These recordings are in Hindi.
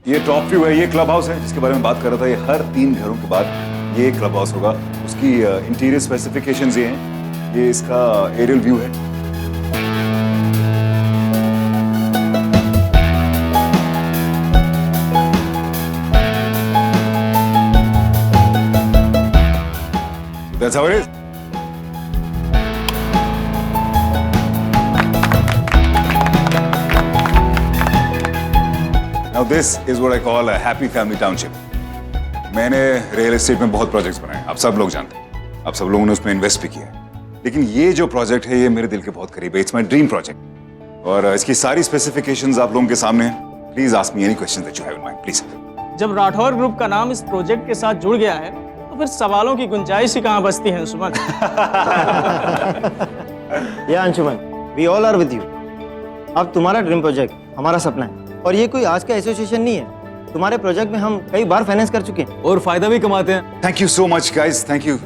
ये टॉप व्यू है, ये क्लब हाउस है जिसके बारे में बात कर रहा था। ये हर 3 घरों के बाद ये क्लब हाउस होगा। उसकी इंटीरियर स्पेसिफिकेशंस ये हैं। ये इसका एरियल व्यू है। That's how it is. Now this is what I call a happy family township. मैंने रियल एस्टेट में बहुत प्रोजेक्ट्स बनाए, आप सब लोग जानते हैं। आप सब लोगों ने उसमें इन्वेस्ट भी किया है। लेकिन ये जो प्रोजेक्ट है ये मेरे दिल के बहुत करीब है। इट्स माय ड्रीम प्रोजेक्ट और इसकी सारी स्पेसिफिकेशंस आप लोगों के सामने हैं। Please ask me any questions that you have in mind, please. जब राठौर ग्रुप का नाम इस प्रोजेक्ट के साथ जुड़ गया है तो फिर सवालों की गुंजाइश ही कहाँ बचती है अंशुमन। या Anshuman, we all are with you. अब तुम्हारा ड्रीम प्रोजेक्ट हमारा सपना है और ये कोई आज का एसोसिएशन नहीं है। तुम्हारे प्रोजेक्ट में हम कई बार फाइनेंस कर चुके हैं और फायदा भी कमाते हैं। Thank you so much guys, thank you.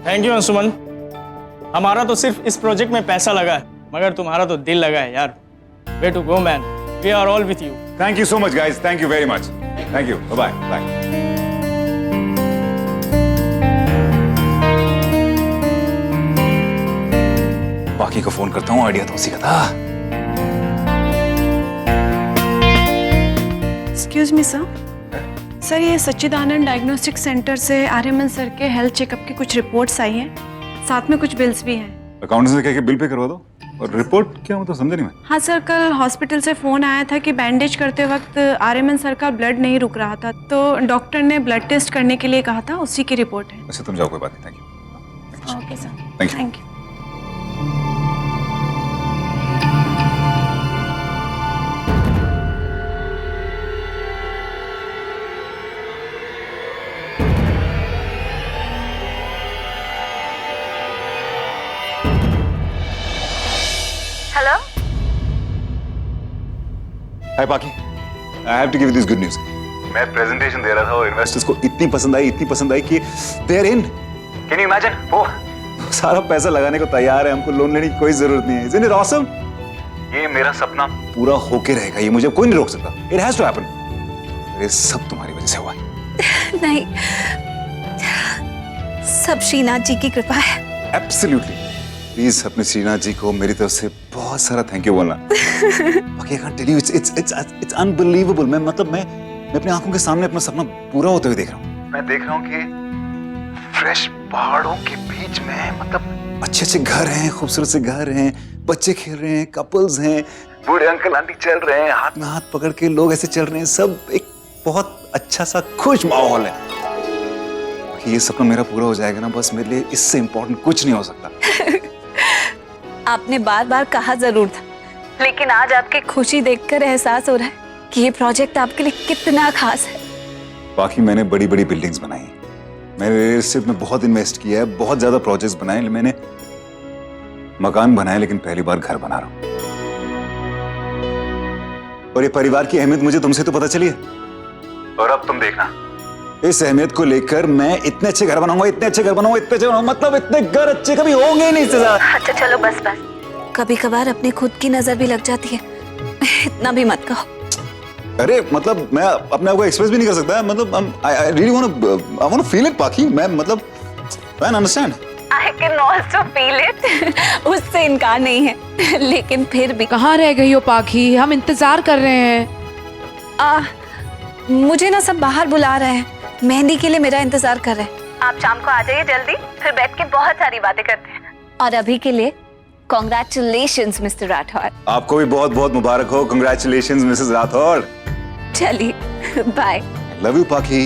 Thank you Anshuman. हमारा तो सिर्फ इस प्रोजेक्ट में पैसा लगा है मगर तुम्हारा तो दिल लगा है यार। Way to go man, we are all with you. Thank you so much guys, thank you very much. Thank you, bye bye. बाकी को फोन करता हूँ, आइडिया तो उसी का था। एक्सक्यूज मी सर, ये सच्चिदानंद डायग्नोस्टिक सेंटर से आर्यमन सर के हेल्थ चेकअप की कुछ रिपोर्ट्स आई हैं, साथ में कुछ बिल्स भी हैं। अकाउंटेंट से कह के बिल पे करवा दो। और रिपोर्ट क्या, मतलब समझा नहीं मैं। हाँ सर, कल हॉस्पिटल से फोन आया था कि बैंडेज करते वक्त आर्यमन सर का ब्लड नहीं रुक रहा था, तो डॉक्टर ने ब्लड टेस्ट करने के लिए कहा था, उसी की रिपोर्ट है। अच्छा तुम जाओ, कोई बात नहीं। Thank you. Okay sir, thank you. Thank you. Hello, hi Paki, I have to give you this good news. मैं प्रेजेंटेशन दे रहा था और इन्वेस्टर्स को इतनी पसंद आई कि they are in. Can you imagine? वो सारा पैसा लगाने को तैयार है, हमको लोन लेने की कोई जरूरत नहीं है। Isn't it awesome? ये मेरा सपना पूरा होके रहेगा, ये मुझे कोई नहीं रोक सकता। It has to happen. ये सब तुम्हारी वजह से हुआ है। नहीं, सब श्रीनाथ जी की कृपा है। एब्सोल्युटली। प्लीज अपने श्रीनाथ जी को मेरी तरफ से बहुत सारा थैंक यू बोलना। बाकी I can't tell you, it's unbelievable. मैं अपनी आंखों के सामने अपना सपना पूरा होते हुए देख रहा हूँ। मैं देख रहा हूँ कि फ्रेश पहाड़ों के बीच में, मतलब अच्छे अच्छे घर हैं, खूबसूरत से घर हैं, बच्चे खेल रहे हैं, कपल्स हैं, बूढ़े अंकल आंटी चल रहे हैं, हाथ में हाथ पकड़ के लोग ऐसे चल रहे हैं। सब एक बहुत अच्छा सा खुश माहौल है। बाकी ये सपना मेरा पूरा हो जाएगा ना, बस मेरे लिए इससे इम्पोर्टेंट कुछ नहीं हो सकता। आपने बार बार कहा जरूर था, लेकिन आज आपकी खुशी देखकर एहसास हो रहा है कि ये प्रोजेक्ट आपके लिए कितना खास है। बाकी मैंने बड़ी बड़ी बिल्डिंग्स बनाई, मैंने रियल एस्टेट में बहुत इन्वेस्ट किया है, बहुत ज्यादा प्रोजेक्ट्स बनाए, मैंने मकान बनाए, लेकिन पहली बार घर बना रहा हूं। और ये परिवार की अहमियत मुझे तुमसे तो पता चली है, और अब तुम देखना, इस अहमियत को लेकर मैं इतने अच्छे घर बनाऊंगा, इतने अच्छे घर बनाऊंगा, इतने अच्छे बनाऊंगा, मतलब इतने घर अच्छे कभी होंगे ही नहीं इससे ज्यादा। अच्छा चलो बस बस, कभी कभार अपनी खुद की नजर भी लग जाती है, इतना भी मत कहो। अरे मतलब मैं अपने आप को एक्सप्रेस भी नहीं कर सकता, मतलब I really want to feel it Pakhi. मैं मतलब I understand. I can also feel it। उससे इनकार नहीं है, लेकिन फिर भी कहाँ रह गई हो पाखी, हम इंतजार कर रहे हैं। मुझे ना सब बाहर बुला रहे हैं, मेहंदी के लिए मेरा इंतजार कर रहे हैं। आप शाम को आ जाइए जल्दी, फिर बैठ के बहुत सारी बातें करते हैं। और अभी के लिए कॉन्ग्रेचुलेशंस मिस्टर राठौर। आपको भी बहुत बहुत मुबारक हो। Congratulations Mrs Rathore. चलिए bye. Love you Pakhi.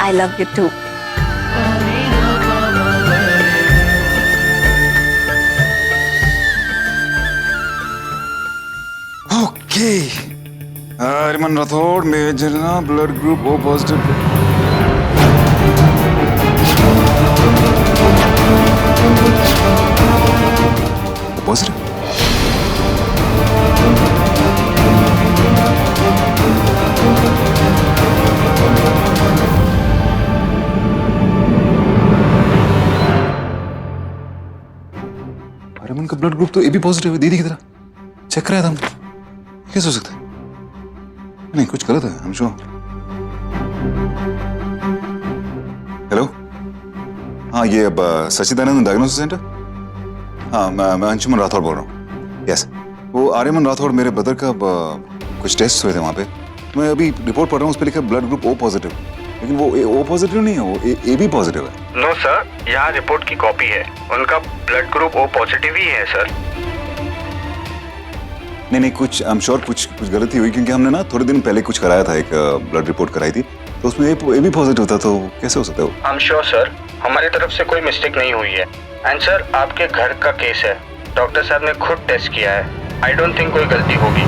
I love you too. Okay, Aryaman Rathore, major blood group O positive. Positive. का ब्लड ग्रुप तो ए बी पॉजिटिव है दीदी की तरह। चेक कराया था हमने, कैसे हो सकता है? नहीं कुछ गलत है, हम श्योर। हेलो, हाँ ये अब सच्चिदानंद डायग्नोसिस सेंटर? हाँ मैं अंशुमन राठौर बोल रहा हूँ। यस, वो आर्यमन राठौर मेरे ब्रदर का कुछ टेस्ट हुए थे वहाँ पे। मैं अभी रिपोर्ट पढ़ रहा हूँ, उस पर लिखा ब्लड ग्रुप ओ पॉजिटिव, लेकिन वो ओ पॉजिटिव नहीं है, वो ए बी पॉजिटिव है। नो सर, यहाँ रिपोर्ट की कॉपी है, उनका ब्लड ग्रुप ओ पॉजिटिव ही है सर। नहीं कुछ आई एम श्योर कुछ गलती हुई, क्योंकि हमने ना थोड़े दिन पहले कुछ कराया था, एक ब्लड रिपोर्ट कराई थी, तो उसमें ए बी पॉजिटिव था, तो कैसे हो सकता है वो? आई एम श्योर सर, हमारी तरफ से कोई मिस्टेक नहीं हुई है। एंड सर आपके घर का केस है, डॉक्टर साहब ने खुद टेस्ट किया है, आई डोंट थिंक कोई गलती होगी।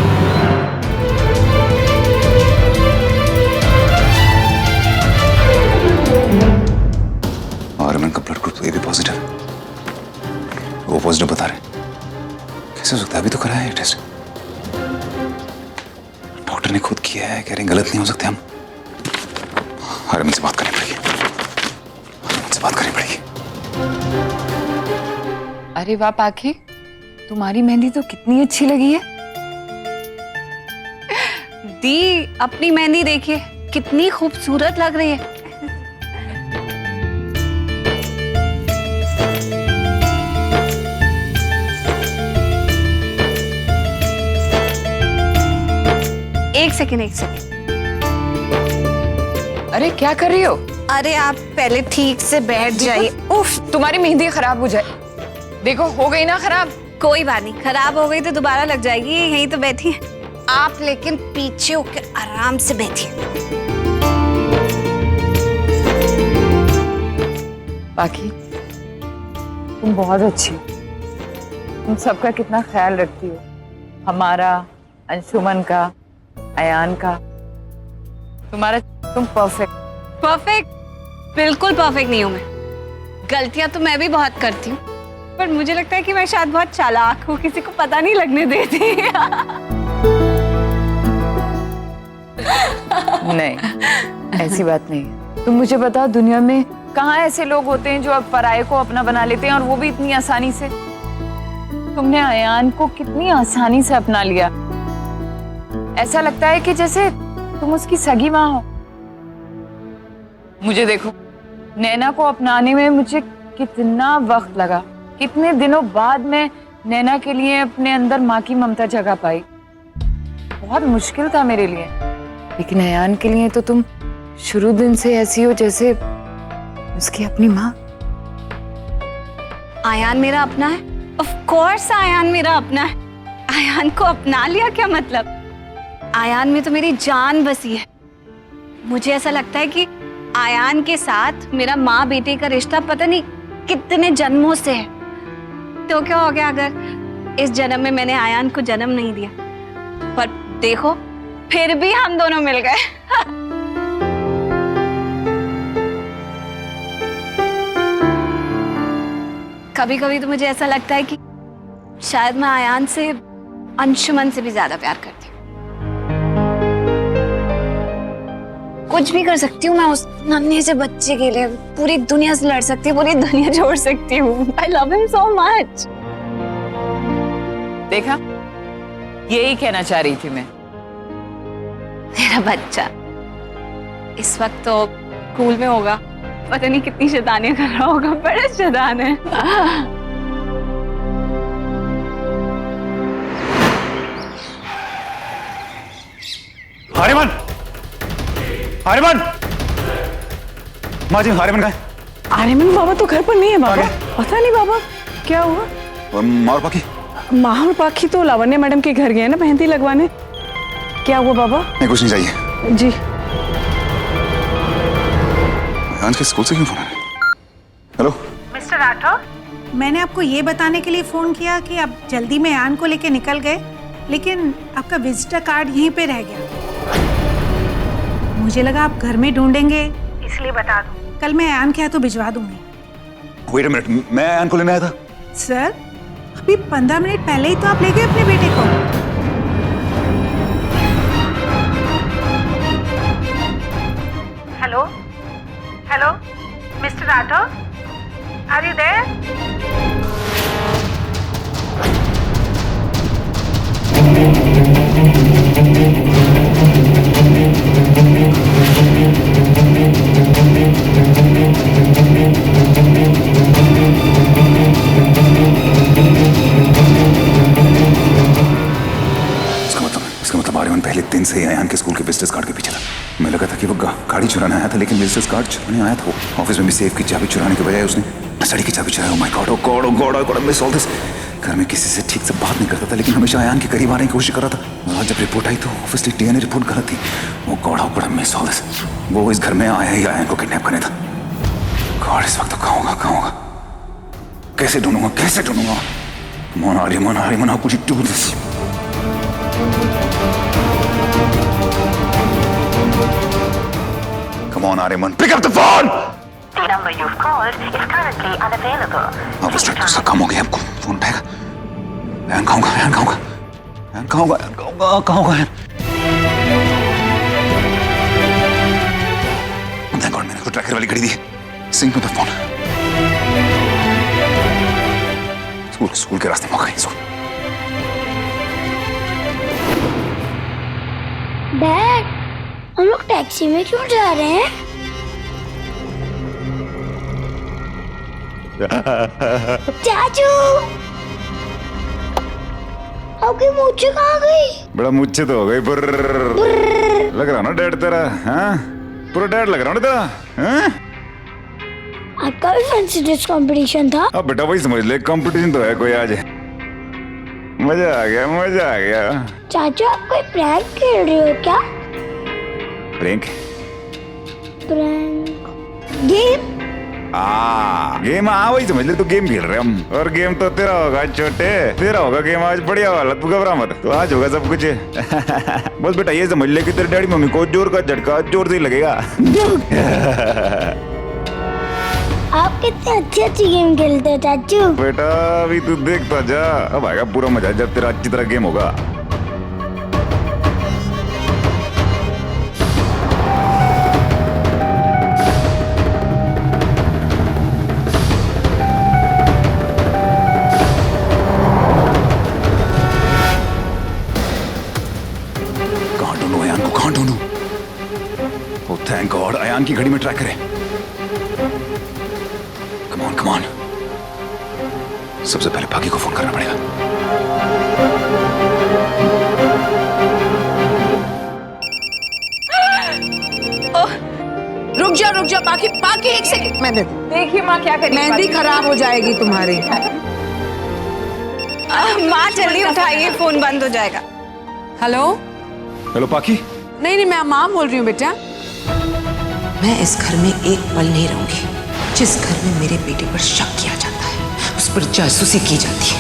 आर्यमन का ब्लड ग्रुप तो ए बी पॉजिटिव, वो पॉजिटिव बता रहे, कैसे हो सकता है? अभी तो कराया है टेस्ट, डॉक्टर ने खुद किया है, कह रहे गलत नहीं हो सकते हम। आर्यमन से बात करनी पड़ेगी, आर्यमन से बात करनी पड़ेगी। अरे वाह पाखी, तुम्हारी मेहंदी तो कितनी अच्छी लगी है। दी अपनी मेहंदी देखिए कितनी खूबसूरत लग रही है। एक सेकेंड। अरे क्या कर रही हो? अरे आप पहले ठीक से बैठ जाइए। उफ, तुम्हारी मेहंदी खराब हो जाए। देखो हो गई ना खराब। कोई बात नहीं, खराब हो गई तो दोबारा लग जाएगी, यहीं तो बैठी है आप, लेकिन पीछे होकर आराम से बैठिए। बाकी तुम बहुत अच्छी हो, तुम सबका कितना ख्याल रखती हो, हमारा, अंशुमन का, अयान का। तुम परफेक्ट बिल्कुल परफेक्ट नहीं हूं मैं, गलतियां तो मैं भी बहुत करती हूँ, पर मुझे लगता है कि मैं शायद बहुत चालाक हूँ, किसी को पता नहीं लगने देती। नहीं, ऐसी बात नहीं है। तुम मुझे बताओ, दुनिया में कहाँ ऐसे लोग होते हैं जो अब पराये को अपना बना लेते हैं, और वो भी इतनी आसानी से। तुमने अयान को कितनी आसानी से अपना लिया, ऐसा लगता है कि जैसे तुम उसकी सगी माँ हो। मुझे देखो, नैना को अपनाने में मुझे कितना वक्त लगा, कितने दिनों बाद मैं नैना के लिए अपने अंदर माँ की ममता जगा पाई। बहुत मुश्किल था मेरे लिए, लेकिन अयान के लिए तो तुम शुरू दिन से ऐसी हो जैसे उसकी अपनी माँ। आयान मेरा अपना है, ऑफ कोर्स आयान मेरा अपना है। आयान को अपना लिया क्या मतलब? आयान में तो मेरी जान बसी है। मुझे ऐसा लगता है कि आयान के साथ मेरा माँ बेटे का रिश्ता पता नहीं कितने जन्मों से है। तो क्या हो गया अगर इस जन्म में मैंने आयान को जन्म नहीं दिया? पर देखो, फिर भी हम दोनों मिल गए। कभी कभी तो मुझे ऐसा लगता है कि शायद मैं आयान से अंशुमन से भी ज्यादा प्यार करती हूँ। कुछ भी कर सकती हूँ मैं उस नन्हे से बच्चे के लिए, पूरी दुनिया से लड़ सकती हूँ, पूरी दुनिया छोड़ सकती हूँ। I love him so much। देखा, यही कहना चाह रही थी मैं। मेरा बच्चा इस वक्त तो स्कूल में होगा, पता नहीं कितनी शैतानियां कर रहा होगा, बड़ा शैतान है। आर्यमन, आर्यमन, माँ जी आर्यमन कहाँ है? आर्यमन बाबा तो घर पर नहीं है बाबा। आगे? पता नहीं बाबा क्या हुआ। और बाकी माँ और पाखी तो लावण्य मैडम के घर गए ना मेहंदी लगवाने। क्या हुआ बाबा? नहीं कुछ नहीं चाहिए जी। आज के स्कूल से क्यों फोन आ रहा है? हेलो मिस्टर राठौर, मैंने आपको ये बताने के लिए फोन किया कि आप जल्दी में आयान को लेके निकल गए, लेकिन आपका विजिटर कार्ड यहीं पे रह गया। मुझे लगा आप घर में ढूंढेंगे, इसलिए बता दूं। कल मैं आयान के यहाँ तो भिजवा दूंगी। वेट अ मिनट, मैं आयान को लेने आया था। सर, अभी 15 मिनट पहले ही तो आप ले गए अपने बेटे को। Hello hello Mr Rathore, are you there? से ही अयान के स्कूल के विजिटर्स कार्ड के पीछे था। मैं लगा था कि वो गाड़ी चुराने आया था, लेकिन विजिटर्स कार्ड चुराने आया था। वो ऑफिस में भी सेफ की चाबी चुराने के बजाय उसने स्टडी की चाबी चुराई। Oh my God, oh god, oh god, oh god, miss all this. घर में किसी से ठीक से बात नहीं करता था, लेकिन हमेशा अयान के करीब आने की कोशिश कर रहा था। आज जब रिपोर्ट आई तो ऑब्वियसली डीएनए रिपोर्ट गलत थी। Oh god, oh god, miss all this. वो इस घर में आया ही अयान को किडनैप करने था। गॉड, इस वक्त तो कहाँ होगा? कैसे ढूंढूंगा? Mon Ariman, how could you do this? Come on, Ariman, pick up the phone! The number you've called is currently unavailable. अब उस ट्रैक्टर से कम हो गया, हमको फोन उठाएगा। अयान कहाँ होगा? Thank God, मैंने तो ट्रैकर वाली घड़ी दी। Sync with the phone. School के रास्ते मौका है। डैड, हम लोग टैक्सी में क्यों जा रहे हैं? चाचू, आपकी मूंछें कहाँ गई? बड़ा मूंछें तो हो गई। लग रहा ना डैड तेरा, हाँ? पूरा डैड लग रहा ना तेरा, हाँ? आपका भी फैंसी ड्रेस कंपटीशन था? अब बेटा वही समझ ले, कंपटीशन तो है कोई आज। मजा आ गया। चाचू, आप कोई प्रैंक खेल रहे हो क्या? प्रैंक? गेम? गेम वही समझ ले, तू गेम खेल रहे हम। और गेम तो तेरा होगा छोटे, तेरा होगा गेम आज। बढ़िया वाला, तू घबरा मत, तो आज होगा सब कुछ। बस बेटा ये समझ ले कि तेरे डैडी मम्मी को जोर का झटका जोर से ही लगेगा। आप कितने अच्छी गेम खेलते हो चाचू। बेटा अभी तू देखता जा, अब आएगा पूरा मजा जब तेरा अच्छी तरह गेम होगा। कहाँ ढूंढूं? ओह थैंक गॉड, अयान की घड़ी में ट्रैकर है। Come on. सबसे पहले बाकी को फोन करना पड़ेगा। रुक जा बाकी एक सेकंड। मैं देखिए माँ क्या करेगी। मेहंदी खराब हो जाएगी तुम्हारी। माँ जल्दी उठाइए, फोन बंद हो जाएगा। हेलो पाकी। नहीं, मैं माँ बोल रही हूँ बेटा। मैं इस घर में एक पल नहीं रहूंगी जिस घर में मेरे बेटे पर शक किया जाता है, उस पर जासूसी की जाती है।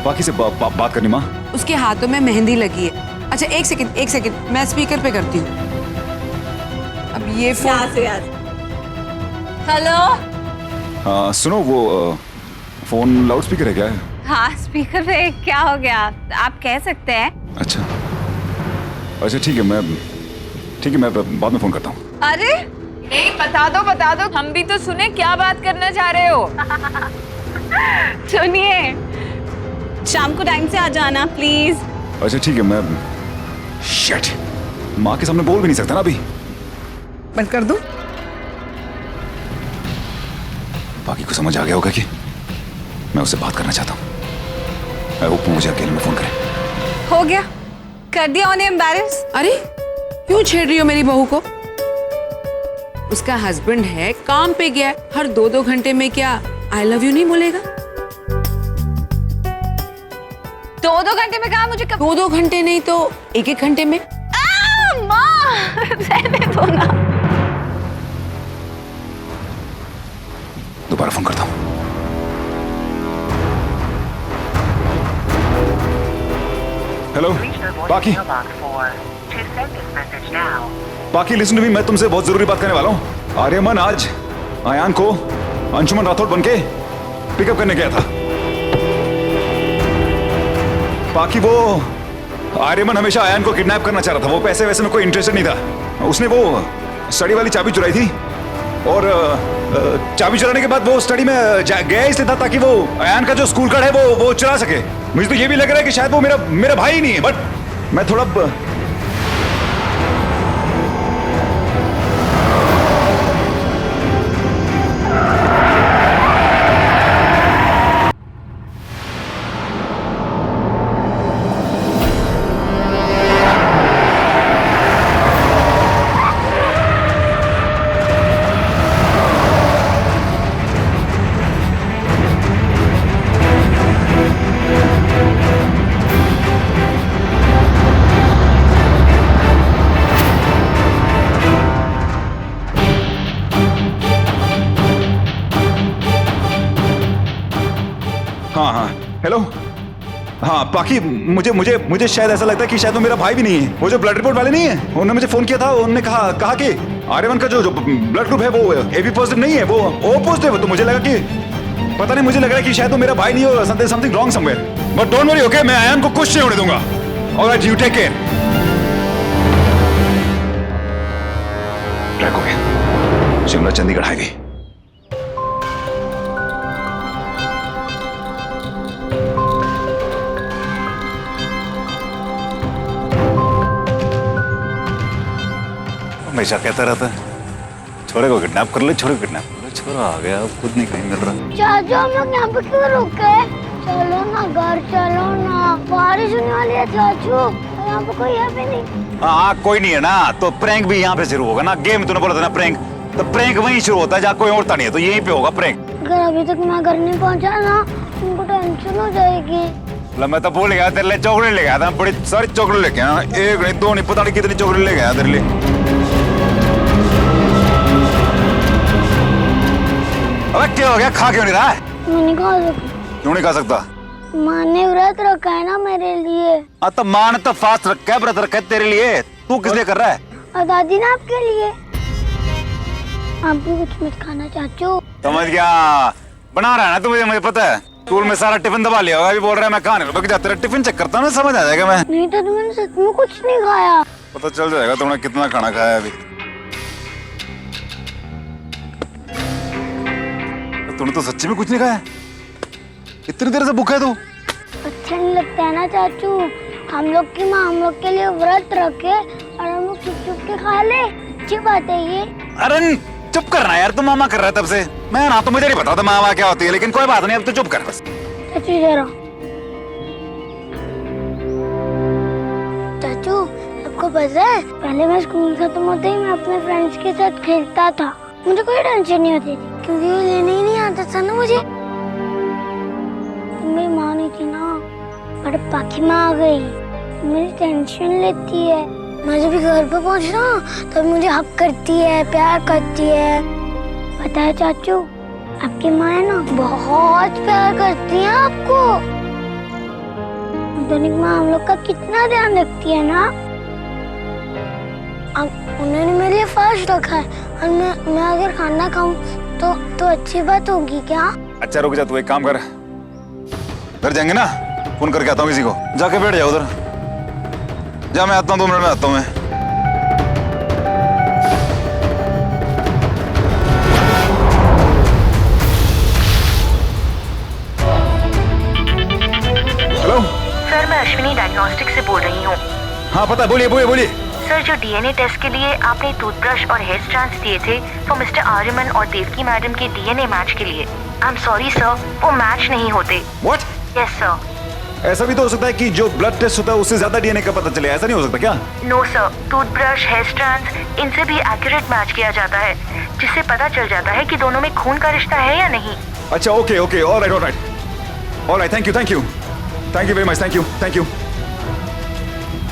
बाकी से बात करनी माँ। उसके हाथों में मेहंदी लगी है। अच्छा एक सेकंड, मैं स्पीकर पे करती हूँ। अब ये फोन। हेलो। सुनो, वो फोन लाउड स्पीकर है क्या? हाँ, स्पीकर पे क्या हो गया? आप कह सकते हैं। अच्छा ठीक है, मैं बाद में फोन करता हूँ। अरे नहीं, बता दो, हम भी तो सुने क्या बात करना चाह रहे हो। सुनिए, शाम को टाइम से आ जाना प्लीज। अच्छा ठीक है, मैं शिट, माँ के सामने बोल भी नहीं सकता ना अभी। बंद कर दूं? बाकी को समझ आ गया होगा कि मैं उससे बात करना चाहता हूँ। आई होप मुझे अकेले में फोन करे। हो गया, कर दिया उन्हें एम्बैरेस। अरे क्यों छेड़ रही हो मेरी बहू को? उसका हस्बैंड है, काम पे गया है, हर 2-2 घंटे में क्या आई लव यू नहीं बोलेगा? 2-2 घंटे में कहा मुझे? 2-2 घंटे नहीं तो 1-1 घंटे में। माँ रहने दो ना। दोबारा फोन करता हूँ। हेलो बाकी लिसन टू मी, मैं तुमसे बहुत जरूरी बात करने वाला हूँ। आर्यमन आज अयान को अंशुमन राठौड़ बनके पिकअप करने गया था। बाकी वो आर्यमन हमेशा अयान को किडनैप करना चाह रहा था। वो पैसे वैसे में कोई इंटरेस्टेड नहीं था। उसने वो स्टडी वाली चाबी चुराई थी और चाबी चुराने के बाद वो स्टडी में गया इसलिए था ताकि वो अयान का जो स्कूल कार्ड है वो चुरा सके। मुझे तो ये भी लग रहा है कि शायद वो मेरा भाई ही नहीं है, बट मैं थोड़ा हाँ हाँ हेलो। हाँ बाकी मुझे शायद ऐसा लगता है कि शायद वो मेरा भाई भी नहीं है। वो जो ब्लड रिपोर्ट वाले नहीं है, उन्होंने मुझे फोन किया था। उन्होंने कहा कि आर्यमन का जो ब्लड ग्रुप है वो AB पॉजिटिव नहीं है, वो O पॉजिटिव है। तो मुझे लगा कि पता नहीं, मुझे लग रहा है कि शायद वो मेरा भाई नहीं हो, something wrong somewhere. But don't worry okay, मैं आयन को कुछ नहीं होने दूंगा। Alright you take care. Track हो गया, शिमला चंडीगढ़ हाईवे। हमेशा कहता रहता है छोरे को किडनैप कर ले, छोरे को किडनैप कर ले। छोरा आ गया, अब खुद नहीं कहीं मिल रहा। चाचू हम लोग यहाँ पे क्यों रुके? चलो ना घर, चलो ना, बारिश होने वाली है चाचू, यहाँ पे कोई है भी नहीं। हाँ कोई नहीं है ना, तो प्रैंक भी यहाँ पे शुरू होगा ना। गेम तूने बोला था ना प्रैंक, तो प्रैंक वहीं शुरू होता है जहाँ कोई औरता नहीं है, तो यहीं पे होगा प्रैंक। अगर अभी तक मैं घर नहीं पहुँचा ना, उनको टेंशन हो जाएगी। मैं तो भूल गया, तेरे लिए चॉकलेट ले गया था, बड़ी सारी चॉकलेट लेके आया। एक नहीं दो नहीं, पता नहीं कितनी चॉकलेट ले गया तेरे लिए। अबे क्या हो गया, खा क्यों नहीं रहा है? मैं नहीं खा सकती। क्यों नहीं खा सकता? माँ ने व्रत रखा है ना मेरे लिए। तो माँ ने तो फास्ट रखा है, व्रत रखा है तेरे लिए। तू किस लिए कर रहा है? और दादी ने आपके लिए। आप भी कुछ मत खाना चाचू। समझ गया, बना रहा है ना तू मुझे पता है। स्कूल में सारा टिफिन दबा लिया होगा, अभी बोल रहा है मैं खाने रुक जा। तेरा टिफिन चेक करता हूँ ना, समझ आ जाएगा। मैं नहीं तो तुमने सच में कुछ नहीं खाया। पता चल जाएगा तुमने कितना खाना खाया है अभी। तूने तो सच्ची में कुछ नहीं खाया? इतनी देर से भूखा है तू? अच्छा नहीं लगता है ना चाचू, हम लोग की माँ हम लोग के लिए व्रत रखे और हम लोग चुप चुप के खा ले। अच्छी बात है ये। अरे चुप करना यार, तू मामा कर रहा है तब से। मैं ना तो मुझे नहीं पता था मामा क्या होती है, लेकिन कोई बात नहीं, अब तो चुप कर बस। चाचू जरा। चाचू आपको पता है, पहले मैं स्कूल खत्म होते ही मैं अपने फ्रेंड्स के साथ खेलता था। मुझे कोई टेंशन नहीं होती थी, क्योंकि वो लेने ही नहीं आता था ना मुझे। मेरी माँ नहीं थी ना, और पाखी माँ आ गई, मेरी टेंशन लेती है। मैं जब भी घर पे पहुंचना तब मुझे हक करती है, प्यार करती है। पता है चाचू, आपकी माँ है ना बहुत प्यार करती है आपको। दोनों माँ हम लोग का कितना ध्यान रखती है ना। अब उन्होंने मेरे लिए फास्ट रखा है, और मैं अगर खाना खाऊं तो अच्छी बात होगी क्या? अच्छा रुक जा, तू एक काम कर, घर जाएंगे ना, फोन करके आता हूँ किसी को, जाके बैठ जाओ उधर। जा मैं आता हूँ, 2 मिनट में आता हूँ मैं। हेलो सर, मैं अश्विनी डायग्नोस्टिक से बोल रही हूँ। हाँ पता है, बोलिए बोलिए बोलिए। सर, जो DNA टेस्ट के लिए आपने टूथब्रश और हेयर स्ट्रैंड्स दिए थे तो मिस्टर आर्यमन और देवकी मैडम के DNA मैच के लिए, आई एम सॉरी सर, वो मैच नहीं होते। What? Yes sir. ऐसा भी तो हो सकता है कि जो ब्लड टेस्ट होता है उससे ज्यादा DNA का पता चले, ऐसा नहीं हो सकता क्या? No sir, toothbrush, hair strands, इनसे भी एक्यूरेट मैच किया जाता है, जिससे पता चल जाता है कि दोनों में खून का रिश्ता है या नहीं। अच्छा okay okay, alright, thank you very much, thank you.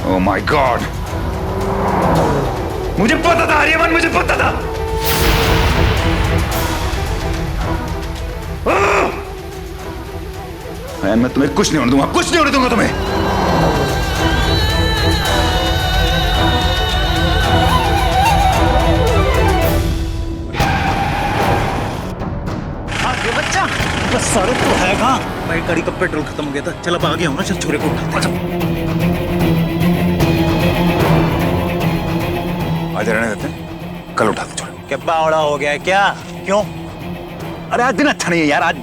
Oh my God, मुझे पता था आर्यमन, मुझे पता था। मैं तुम्हें कुछ नहीं होने दूंगा, तुम्हें। बच्चा बस सारे तो है कहाँ? भाई गाड़ी का पेट्रोल खत्म हो गया था, चल अब आ गया हूँ ना, चल छोरे को उठाते हैं। आज रहने देते हैं, कल उठाते छोड़। क्या बावड़ा हो गया है क्या? क्यों? अरे आज दिन अच्छा नहीं है यार, आज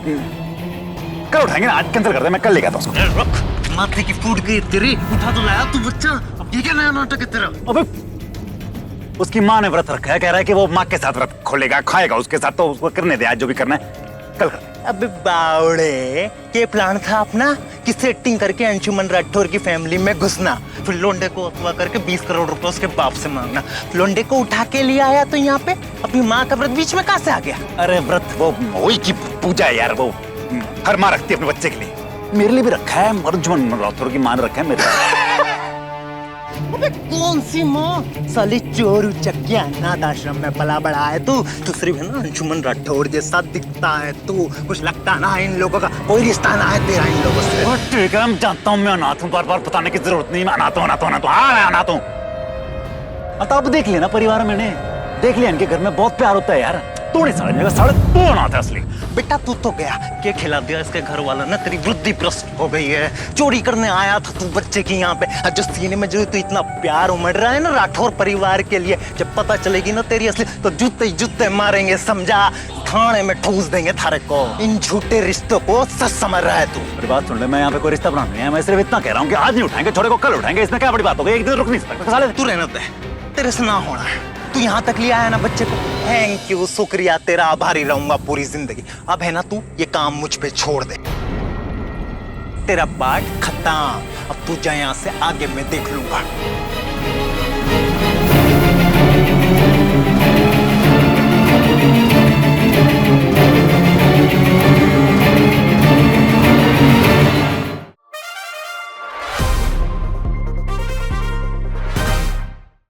कल उठाएंगे ना, आज कैंसिल कर दे, मैं कल लेके आता हूँ उसको। रुक, माथे की फूट गई तेरी, उठा तो लाया तू बच्चा, अब ये क्या नया नाटक है तेरा? अबे उसकी माँ ने व्रत रखा है, कह रहा है कि वो माँ के साथ व्रत खोलेगा, खाएगा उसके साथ, तो उसको करने दे, आज जो भी करना है कल कर। अबे बावड़े, ये प्लान था अपना कि सेटिंग करके अंशुमन राठौर की फैमिली में घुसना, फिर लोंडे को अगवा करके 20 करोड़ रुपए उसके बाप से मांगना। लोंडे को उठा के लिया आया तो यहाँ पे अपनी माँ का व्रत बीच में कहाँ से आ गया? अरे व्रत वो वही की पूजा है यार, वो हर माँ रखती है अपने बच्चे के लिए, मेरे लिए भी रखा है, अर्जुमन राठौर की माँ ने रखा है मेरे लिए। अबे कौन सी माँ? साली चोर उचक्किया अनाथ आश्रम में पला बड़ा है तू सिर्फ है ना अंशुमन राठौड़ जैसा दिखता है तू, कुछ लगता ना इन लोगों का कोई रिश्ता ना है तेरा इन लोगों से। ठीक है, मैं जानता हूँ मैं अनाथ हूँ, बार बार बताने की जरूरत नहीं, मैं अनाथ हूँ अनाथ हूँ अनाथ हूँ। हाँ मैं अनाथ हूँ। अब देख लिया ना परिवार, मैंने देख लिया इनके घर में बहुत प्यार होता है यार। तू नहीं साले, साले तू अनाथ है असली। बेटा तू तो गया, क्या खिला दिया इसके घर वाला ना, तेरी वृद्धि भ्रष्ट हो गई है। चोरी करने आया था तू बच्चे की यहाँ पे, और जो सीने में जो तू इतना प्यार उमड़ रहा है ना राठौर परिवार के लिए, जब पता चलेगी ना तेरी असली तो जूते जूते मारेंगे, समझा? थाने में ठूस देंगे थारे को। इन झूठे रिश्तों को सच समझ रहा है तू। मेरी बात सुन ले, मैं यहाँ पे कोई रिश्ता बनाना नहीं है, मैं सिर्फ इतना कह रहा हूँ कि आज नहीं उठाएंगे, छोरे को कल उठाएंगे, इसमें क्या बड़ी बात हो गई? एक दिन रुक नहीं सकता साले। तू रहने दे, तेरे से ना होना है। तू यहाँ तक लिया है ना बच्चे को, थैंक यू, शुक्रिया, तेरा आभारी रहूंगा पूरी जिंदगी। अब है ना तू ये काम मुझ पे छोड़ दे, तेरा पार्ट खत्म। अब तू जा यहाँ से, आगे मैं देख लूंगा।